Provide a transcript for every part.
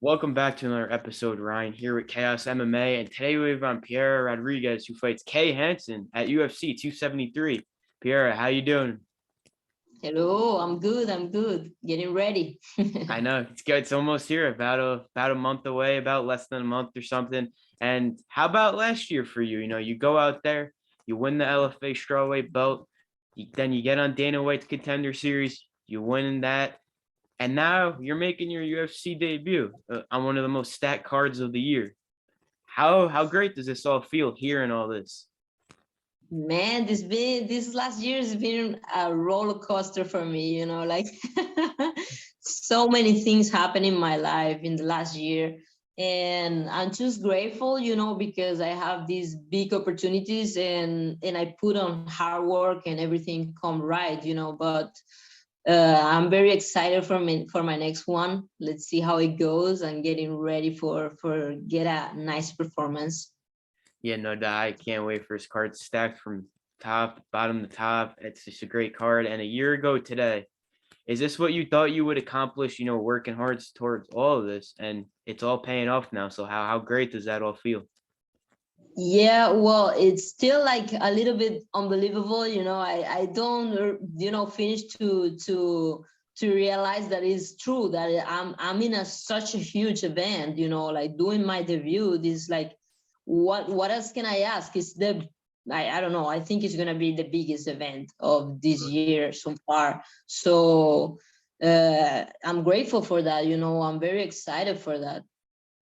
Welcome back to another episode. Ryan here with Chaos MMA, and today we have on Piera Rodriguez, who fights Kay Hansen at UFC 273. Piera, how you doing? Hello, I'm good. I'm good. Getting ready. I know it's good. It's almost here, about a month away, about less than a month or something. And how about last year for you? You go out there, you win the LFA strawweight belt, then you get on Dana White's Contender Series, you win that, and now you're making your UFC debut on one of the most stacked cards of the year. How great does this all feel hearing all this? Man, this last year has been a roller coaster for me, like so many things happened in my life in the last year. And I'm just grateful, because I have these big opportunities and I put on hard work and everything come right, but I'm very excited for my next one. Let's see how it goes. I'm getting ready for get a nice performance. Yeah, no doubt. I can't wait for his card stacked from top, bottom to top. It's just a great card. And a year ago today, is this what you thought you would accomplish, working hard towards all of this? And it's all paying off now. So how great does that all feel? Yeah, well, it's still like a little bit unbelievable, I don't finish to realize that it's true that I'm in such a huge event, like doing my debut. This like what else can I ask? It's the I don't know, I think it's gonna be the biggest event of this year so far. So I'm grateful for that, I'm very excited for that.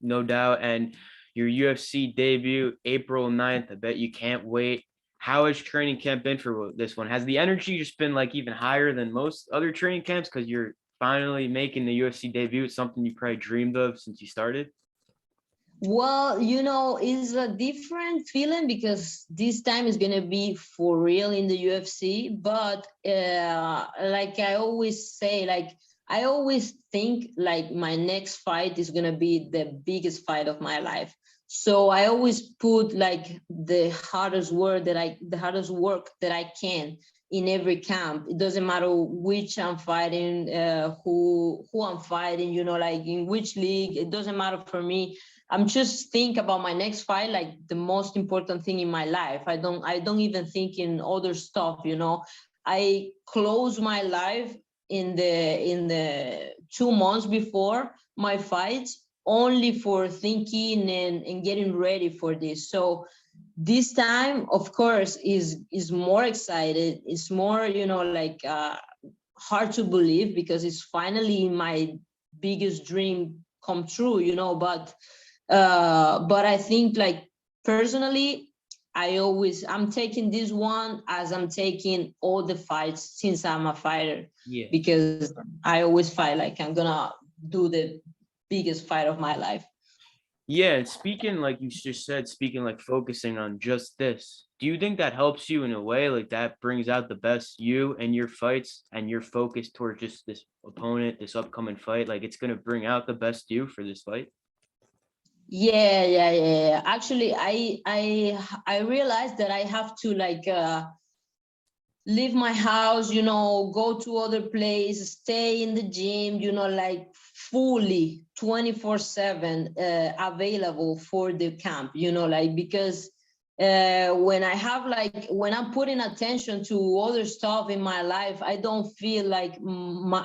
No doubt. And your UFC debut, April 9th, I bet you can't wait. How has training camp been for this one? Has the energy just been like even higher than most other training camps because you're finally making the UFC debut? It's something you probably dreamed of since you started. Well, it's a different feeling because this time is gonna be for real in the UFC. But like I always say, like I always think like my next fight is gonna be the biggest fight of my life. So I always put like the hardest work that I can in every camp. It doesn't matter which I'm fighting, who I'm fighting, like in which league. It doesn't matter for me. I'm just think about my next fight like the most important thing in my life. I don't even think in other stuff, I close my life in the 2 months before my fight only for thinking and getting ready for this. So this time, of course, is more excited. It's more, like hard to believe because it's finally my biggest dream come true, but I think like personally, I'm taking this one as I'm taking all the fights since I'm a fighter, Yeah. because I always fight like I'm gonna do the biggest fight of my life. Yeah, and speaking like you just said, speaking like focusing on just this, do you think that helps you in a way like that brings out the best you and your fights and your focus towards just this opponent, this upcoming fight? Like it's gonna bring out the best you for this fight? Yeah. Actually, I realized that I have to like leave my house, go to other places, stay in the gym, like fully 24/7 available for the camp, like because when I'm putting attention to other stuff in my life, I don't feel like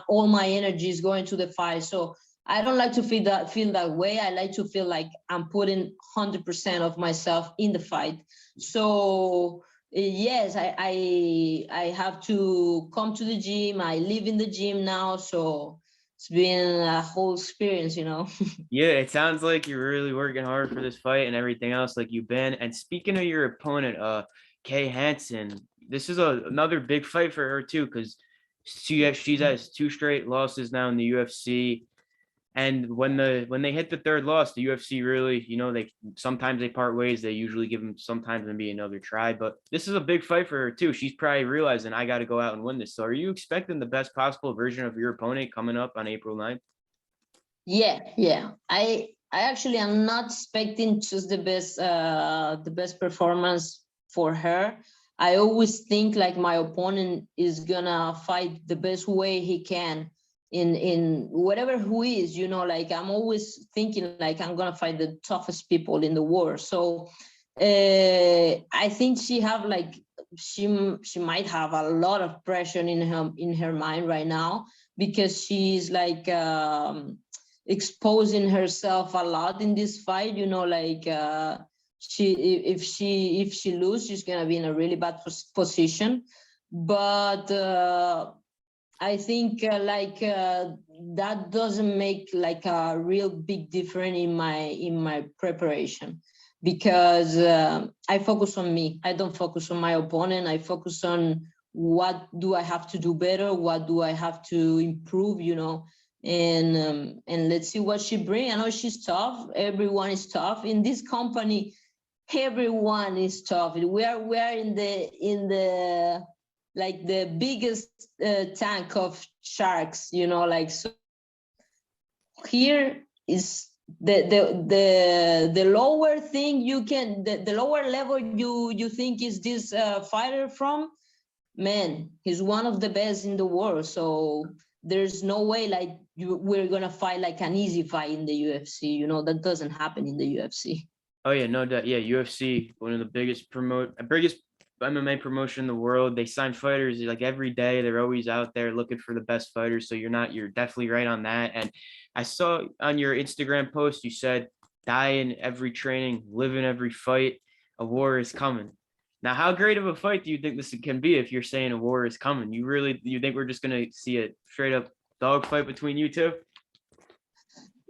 all my energy is going to the fight. So I don't like to feel that way. I like to feel like I'm putting 100% of myself in the fight. So yes, I have to come to the gym. I live in the gym now, so it's been a whole experience. Yeah, it sounds like you're really working hard for this fight and everything else like you've been. And speaking of your opponent, Kay Hansen, this is another big fight for her too, because she's has two straight losses now in the UFC. And when they hit the third loss, the UFC really, they sometimes they part ways. They usually give them sometimes maybe another try. But this is a big fight for her too. She's probably realizing I got to go out and win this. So are you expecting the best possible version of your opponent coming up on April 9th? Yeah. I actually am not expecting just the best performance for her. I always think like my opponent is gonna fight the best way he can in whatever who is, you know, like I'm always thinking like I'm gonna fight the toughest people in the world. So I think she have like she might have a lot of pressure in her mind right now, because she's like exposing herself a lot in this fight, you know, like she if she loses, she's gonna be in a really bad position. But I think that doesn't make like a real big difference in my preparation, because I focus on me. I don't focus on my opponent. I focus on what do I have to do better, what do I have to improve, you know, and let's see what she brings. I know she's tough. Everyone is tough in this company. Everyone is tough. We are in the like the biggest tank of sharks, you know, like, so here is the lower thing you can, the lower level you think is this fighter from, man, he's one of the best in the world. So there's no way like we're gonna fight like an easy fight in the UFC, you know, that doesn't happen in the UFC. Oh yeah, no doubt. Yeah, UFC, one of the biggest MMA promotion in the world. They sign fighters like every day. They're always out there looking for the best fighters. So you're definitely right on that. And I saw on your Instagram post you said, "Die in every training, live in every fight. A war is coming." Now, how great of a fight do you think this can be if you're saying a war is coming? You think we're just gonna see a straight up dog fight between you two?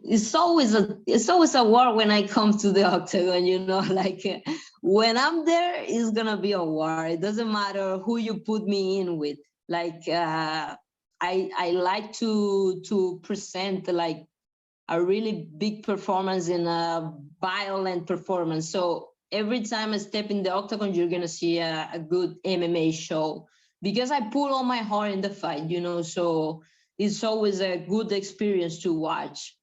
It's always a war when I come to the octagon, you know, like when I'm there, it's gonna be a war. It doesn't matter who you put me in with. Like I like to present like a really big performance in a violent performance. So every time I step in the octagon, you're gonna see a good MMA show, because I put all my heart in the fight, you know. So it's always a good experience to watch.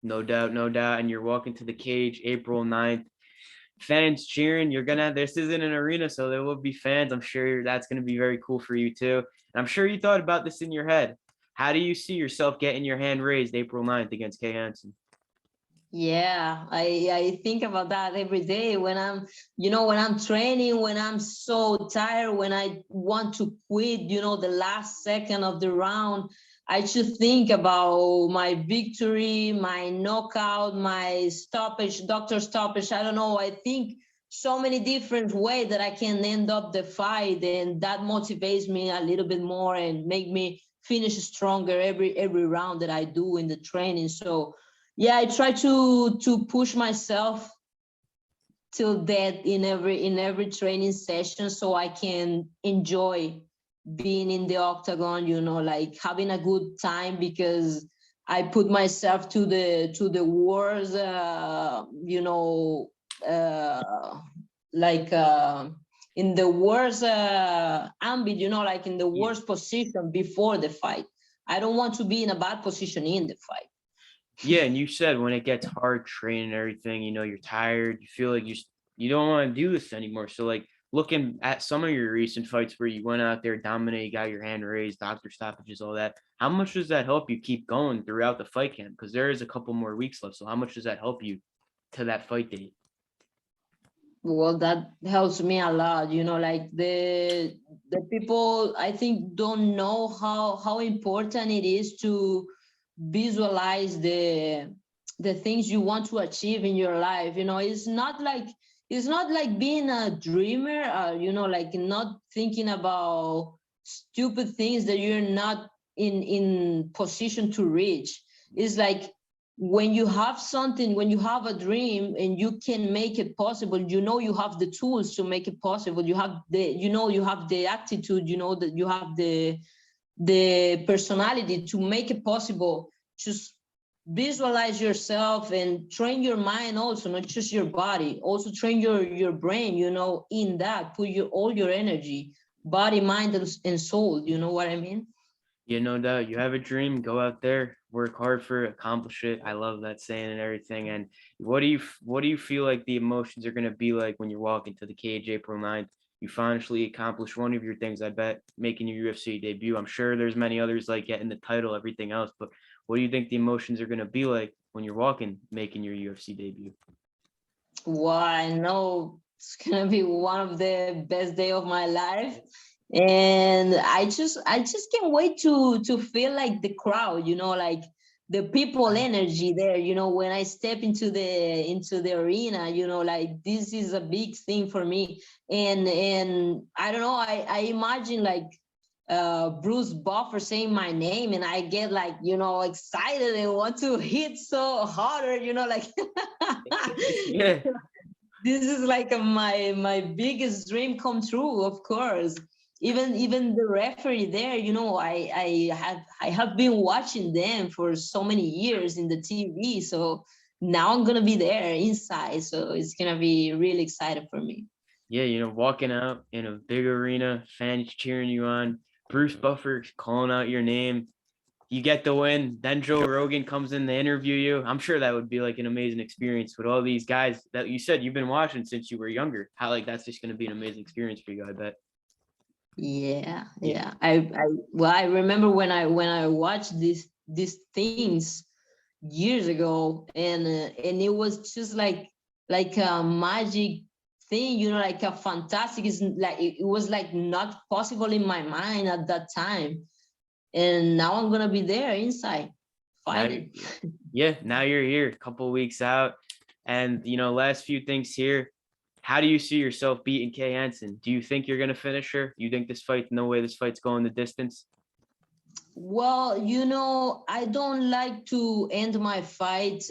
No doubt, no doubt. And you're walking to the cage April 9th. Fans cheering. This isn't an arena, so there will be fans. I'm sure that's going to be very cool for you too. And I'm sure you thought about this in your head. How do you see yourself getting your hand raised April 9th against Kay Hansen? Yeah, I think about that every day when I'm, you know, when I'm training, when I'm so tired, when I want to quit, you know, the last second of the round. I should think about my victory, my knockout, my stoppage, doctor stoppage. I don't know. I think so many different ways that I can end up the fight, and that motivates me a little bit more and make me finish stronger every round that I do in the training. So yeah, I try to push myself till death in every training session, so I can enjoy being in the octagon, you know, like having a good time, because I put myself to the wars, you know, like in the worst ambit, you know, like in the Yeah. worst position before the fight. I don't want to be in a bad position in the fight. Yeah, and you said when it gets hard training and everything, you're tired, you feel like you don't want to do this anymore. So like looking at some of your recent fights where you went out there, dominated, got your hand raised, doctor stoppages, all that. How much does that help you keep going throughout the fight camp? Because there is a couple more weeks left. So how much does that help you to that fight date? Well, that helps me a lot, you know, like the people I think don't know how important it is to visualize the things you want to achieve in your life. You know, it's not like being a dreamer, you know, like not thinking about stupid things that you're not in position to reach. It's like when you have something, when you have a dream and you can make it possible, you know, you have the tools to make it possible. You have you have the attitude, you know, that you have the personality to make it possible. Just visualize yourself and train your mind also, not just your body. Also train your brain, you know, in that. Put all your energy, body, mind, and soul. You know what I mean? No doubt. You have a dream, go out there, work hard for it, accomplish it. I love that saying and everything. And what do you feel like the emotions are going to be like when you're walking to the cage April 9th? You finally accomplished one of your things, I bet, making your UFC debut. I'm sure there's many others like getting the title, everything else, but what do you think the emotions are going to be like when you're making your UFC debut? Well, I know it's gonna be one of the best day of my life. And I just can't wait to feel like the crowd, like the people energy there, when I step into the arena, like this is a big thing for me. And I don't know, I imagine like Bruce Buffer saying my name, and I get like, excited and want to hit so harder, like Yeah. this is like my biggest dream come true, of course. Even the referee there, I have been watching them for so many years in the TV. So now I'm gonna be there inside. So it's gonna be really exciting for me. Yeah, walking out in a big arena, fans cheering you on, Bruce Buffer calling out your name. You get the win, then Joe Rogan comes in to interview you. I'm sure that would be like an amazing experience with all these guys that you said you've been watching since you were younger. How like that's just going to be an amazing experience for you, I bet. Yeah, Yeah. yeah. I remember when I watched these things years ago, and it was just like a magic thing, like a fantastic. Is like it was like not possible in my mind at that time, and now I'm gonna be there inside Now, fighting. yeah, now you're here, a couple of weeks out, and last few things here. How do you see yourself beating Kay Hansen? Do you think you're gonna finish her? You think this fight, no way, this fight's going the distance? Well, I don't like to end my fight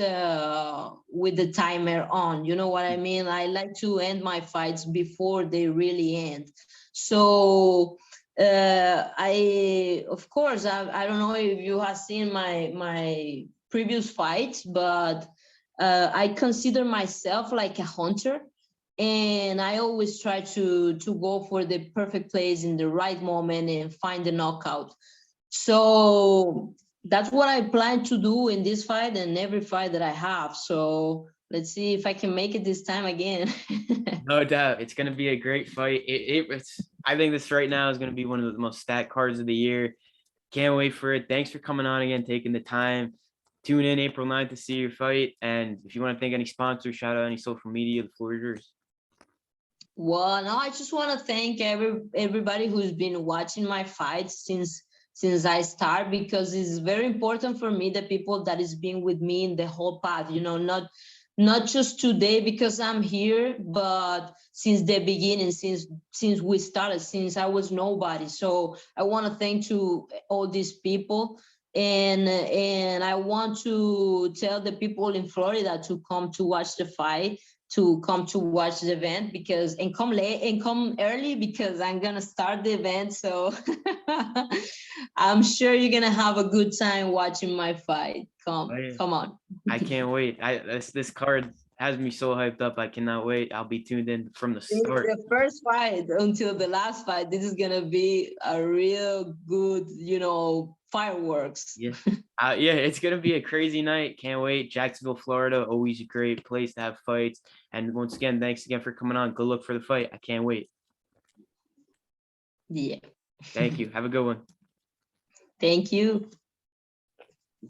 with the timer on. You know what I mean? I like to end my fights before they really end. So, of course, I don't know if you have seen my previous fight, but I consider myself like a hunter. And I always try to go for the perfect place in the right moment and find the knockout. So that's what I plan to do in this fight and every fight that I have. So let's see if I can make it this time again. No doubt, it's gonna be a great fight. I think this right now is gonna be one of the most stacked cards of the year. Can't wait for it. Thanks for coming on again, taking the time. Tune in April 9th to see your fight. And if you want to thank any sponsors, shout out any social media, the floor is yours. Well, no, I just want to thank everybody who's been watching my fights since I start, because it's very important for me, the people that is being with me in the whole path, not just today because I'm here, but since the beginning, since we started, since I was nobody. So I want to thank to all these people. And I want to tell the people in Florida to come to watch the fight, to come to watch the event, because and come late and come early, because I'm gonna start the event. So I'm sure you're gonna have a good time watching my fight. Oh, yeah. Come on. I can't wait. This card has me so hyped up. I cannot wait. I'll be tuned in from the Since start. the first fight until the last fight, this is gonna be a real good, fireworks. Yeah. Yeah, it's gonna be a crazy night. Can't wait. Jacksonville, Florida, always a great place to have fights. And once again, thanks again for coming on. Good luck for the fight. I can't wait. Yeah. Thank you. Have a good one. Thank you.